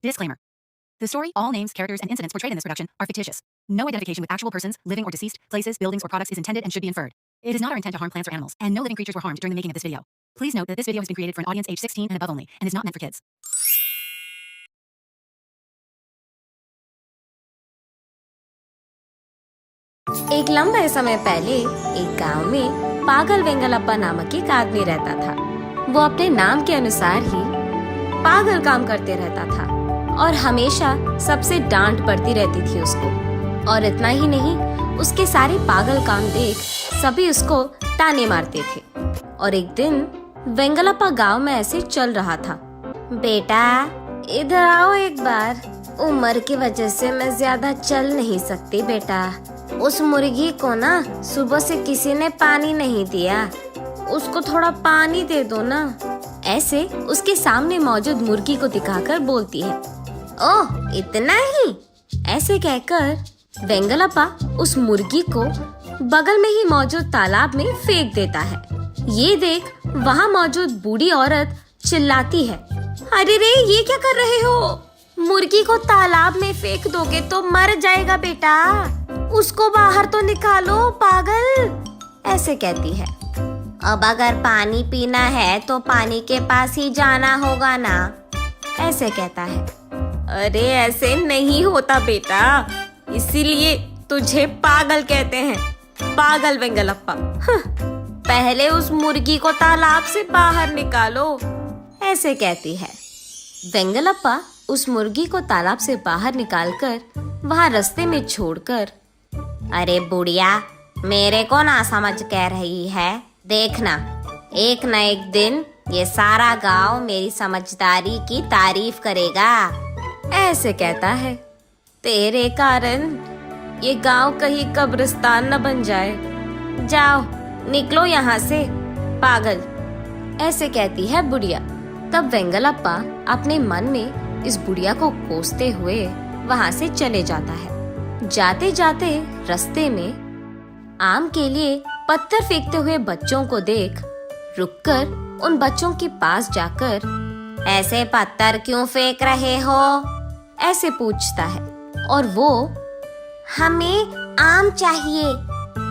Disclaimer. The story, all names, characters, and incidents portrayed in this production are fictitious. No identification with actual persons, living or deceased, places, buildings, or products is intended and should be inferred. It is not our intent to harm plants or animals, and no living creatures were harmed during the making of this video. Please note that this video has been created for an audience age 16 and above only, and is not meant for kids. एक लंबे समय पहले एक गांव में पागल वेंगलप्पा नामक एक आदमी रहता था। वो अपने नाम के अनुसार ही पागल काम करते रहता था और हमेशा सबसे डांट पड़ती रहती थी उसको। और इतना ही नहीं, उसके सारे पागल काम देख सभी उसको ताने मारते थे। और एक दिन वेंगलप्पा गांव में ऐसे चल रहा था। बेटा इधर आओ एक बार, उम्र की वजह से मैं ज्यादा चल नहीं सकती बेटा। उस मुर्गी को ना सुबह से किसी ने पानी नहीं दिया, उसको थोड़ा पानी दे दो ना। ऐसे उसके सामने मौजूद मुर्गी को दिखाकर बोलती है। ओह इतना ही? ऐसे कहकर वेंगलप्पा उस मुर्गी को बगल में ही मौजूद तालाब में फेंक देता है। ये देख वहाँ मौजूद बूढ़ी औरत चिल्लाती है, अरे रे ये क्या कर रहे हो? मुर्गी को तालाब में फेंक दोगे तो मर जाएगा बेटा, उसको बाहर तो निकालो पागल। ऐसे कहती है। अब अगर पानी पीना है तो पानी के पास ही जाना होगा ना, ऐसे कहता है। अरे ऐसे नहीं होता बेटा, इसीलिए तुझे पागल कहते हैं, पागल वेंगलप्पा। पहले उस मुर्गी को तालाब से बाहर निकालो, ऐसे कहती है। वेंगलप्पा उस मुर्गी को तालाब से बाहर निकालकर वहाँ रास्ते में छोड़कर, अरे बुढ़िया मेरे को ना समझ कह रही है, देखना एक न एक दिन ये सारा गांव मेरी समझदारी की तारीफ करेगा, ऐसे कहता है। तेरे कारण ये गांव कहीं कब्रिस्तान न बन जाए, जाओ निकलो यहाँ से पागल, ऐसे कहती है बुढ़िया। तब वेंगलप्पा अपने मन में इस बुढ़िया को कोसते हुए वहाँ से चले जाता है। जाते जाते रास्ते में आम के लिए पत्थर फेंकते हुए बच्चों को देख रुककर उन बच्चों के पास जाकर, ऐसे पत्थर क्यों फेंक रहे हो, ऐसे पूछता है। और वो, हमें आम चाहिए,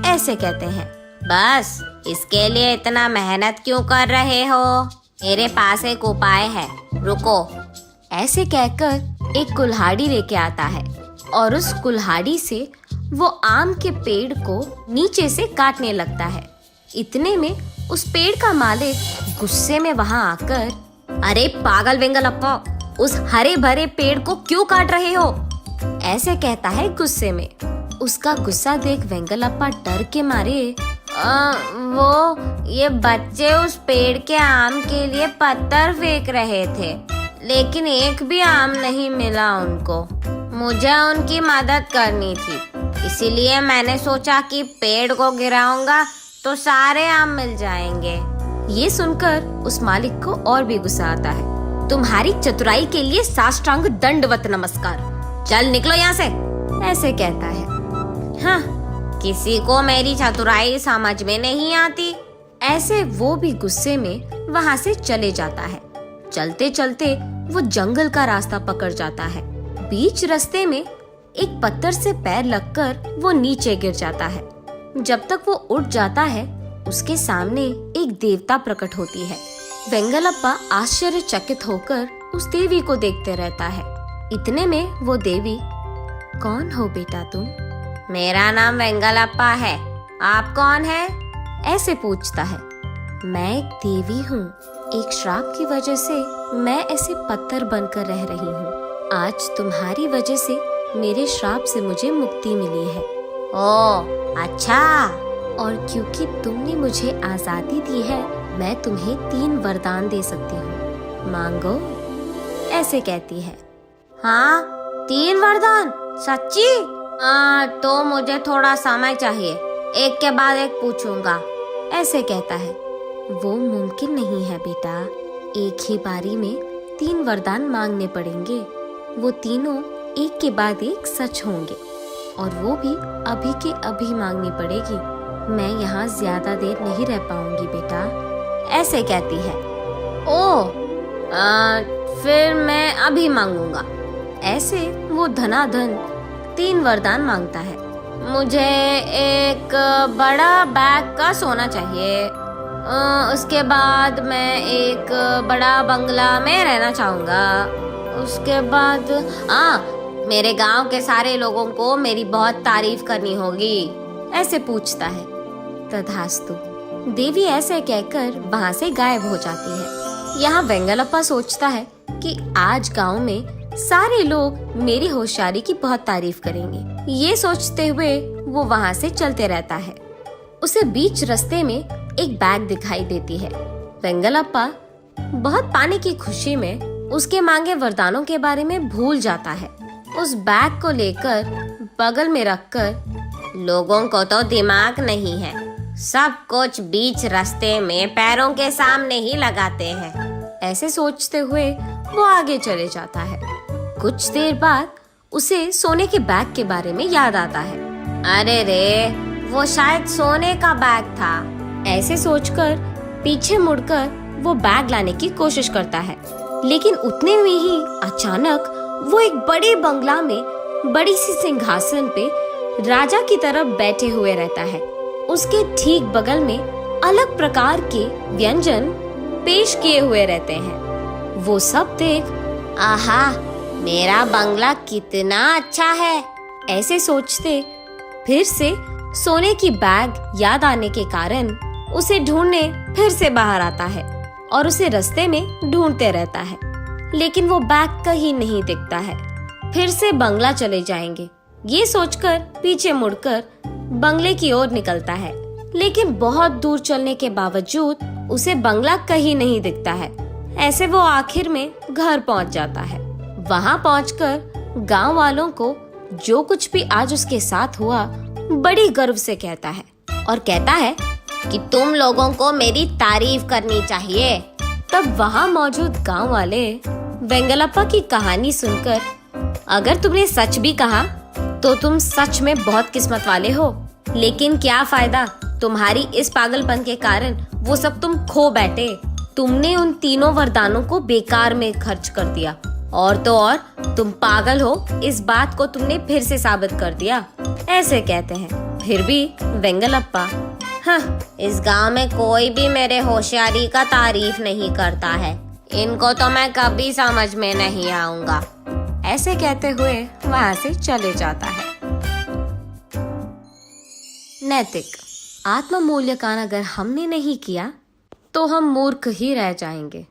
ऐसे कहते हैं। बस इसके लिए इतना मेहनत क्यों कर रहे हो, मेरे पास एक उपाय है, रुको, ऐसे कहकर एक कुल्हाड़ी लेके आता है और उस कुल्हाड़ी से वो आम के पेड़ को नीचे से काटने लगता है। इतने में उस पेड़ का मालिक गुस्से में वहाँ आकर, अरे पागल वेंगलप्पा, उस हरे भरे पेड़ को क्यों काट रहे हो, ऐसे कहता है गुस्से में। उसका गुस्सा देख वेंगलप्पा डर के मारे, वो ये बच्चे उस पेड़ के आम के लिए पत्थर फेंक रहे थे, लेकिन एक भी आम नहीं मिला उनको, मुझे उनकी मदद करनी थी, इसीलिए मैंने सोचा कि पेड़ को गिराऊंगा तो सारे आम मिल जाएंगे। ये सुनकर उस मालिक को और भी गुस्सा आता है। तुम्हारी चतुराई के लिए साष्टांग दंडवत नमस्कार, चल निकलो यहाँ से, ऐसे कहता है। हाँ, किसी को मेरी चतुराई समझ में नहीं आती, ऐसे वो भी गुस्से में वहाँ से चले जाता है। चलते चलते वो जंगल का रास्ता पकड़ जाता है। बीच रास्ते में एक पत्थर से पैर लगकर वो नीचे गिर जाता है। जब तक वो उठ जाता है, उसके सामने एक देवता प्रकट होती है। वेंगलप्पा आश्चर्यचकित होकर उस देवी को देखते रहता है। इतने में वो देवी, कौन हो बेटा तुम? मेरा नाम वेंगलप्पा है, आप कौन है? ऐसे पूछता है। मैं एक देवी हूँ, एक श्राप की वजह से मैं ऐसे पत्थर बनकर रह रही हूँ। आज तुम्हारी वजह से मेरे श्राप से मुझे मुक्ति मिली है। ओह अच्छा। और क्योंकि तुमने मुझे आजादी दी है, मैं तुम्हें 3 वरदान दे सकती हूँ, मांगो, ऐसे कहती है। हाँ 3 वरदान, सच्ची? तो मुझे थोड़ा समय चाहिए, एक के बाद एक पूछूंगा, ऐसे कहता है। वो मुमकिन नहीं है बेटा, एक ही बारी में 3 वरदान मांगने पड़ेंगे, वो तीनों एक के बाद एक सच होंगे, और वो भी अभी के अभी मांगनी पड़ेगी। मैं यहाँ ज्यादा देर नहीं रह पाऊंगी बेटा, ऐसे कहती है। ओह फिर मैं अभी मांगूंगा, ऐसे वो धनाधन 3 वरदान मांगता है। मुझे एक बड़ा बैग का सोना चाहिए, उसके बाद मैं एक बड़ा बंगला में रहना चाहूँगा, उसके बाद मेरे गांव के सारे लोगों को मेरी बहुत तारीफ करनी होगी। ऐसे पूछता है। तथास्तु। देवी ऐसे कहकर वहाँ से गायब हो जाती है। यहाँ वेंगलप्पा सोचता है कि आज गांव में सारे लोग मेरी होशियारी की बहुत तारीफ करेंगे। ये सोचते हुए वो वहाँ से चलते रहता है। उसे बीच रास्ते में एक बैग दिखाई देती है। वेंगलप्पा बहुत पाने की खुशी में उसके मांगे वरदानों के बारे में भूल जाता है। उस बैग को लेकर बगल में रखकर, लोगों को तो दिमाग नहीं है, सब कुछ बीच रास्ते में पैरों के सामने ही लगाते हैं, ऐसे सोचते हुए वो आगे चले जाता है। कुछ देर बाद उसे सोने के बैग के बारे में याद आता है। अरे रे, वो शायद सोने का बैग था। ऐसे सोचकर पीछे मुड़कर वो बैग लाने की कोशिश करता है, लेकिन उतने में ही अचानक वो एक बड़े बंगला में बड़ी सी सिंहासन पे राजा की तरफ बैठे हुए रहता है। उसके ठीक बगल में अलग प्रकार के व्यंजन पेश किए हुए रहते हैं। वो सब देख, आहा, मेरा बंगला कितना अच्छा है, ऐसे सोचते फिर से सोने की बैग याद आने के कारण उसे ढूंढने फिर से बाहर आता है और उसे रास्ते में ढूंढते रहता है, लेकिन वो बैग कहीं नहीं दिखता है। फिर से बंगला चले जाएंगे, ये सोचकर पीछे मुड़कर बंगले की ओर निकलता है, लेकिन बहुत दूर चलने के बावजूद उसे बंगला कहीं नहीं दिखता है। ऐसे वो आखिर में घर पहुंच जाता है। वहां पहुंचकर गांव वालों को जो कुछ भी आज उसके साथ हुआ बड़ी गर्व से कहता है और कहता है कि तुम लोगों को मेरी तारीफ करनी चाहिए। तब वहाँ मौजूद गांव वाले वेंगलप्पा की कहानी सुनकर, अगर तुमने सच भी कहा तो तुम सच में बहुत किस्मत वाले हो, लेकिन क्या फायदा, तुम्हारी इस पागलपन के कारण वो सब तुम खो बैठे। तुमने उन तीनों वरदानों को बेकार में खर्च कर दिया, और तो और तुम पागल हो, इस बात को तुमने फिर से साबित कर दिया, ऐसे कहते हैं। फिर भी वेंगलप्पा, इस गांव में कोई भी मेरे होशियारी का तारीफ नहीं करता है, इनको तो मैं कभी समझ में नहीं आऊंगा, ऐसे कहते हुए वहां से चले जाता है। नैतिक आत्म मूल्यांकन अगर हमने नहीं किया तो हम मूर्ख ही रह जाएंगे।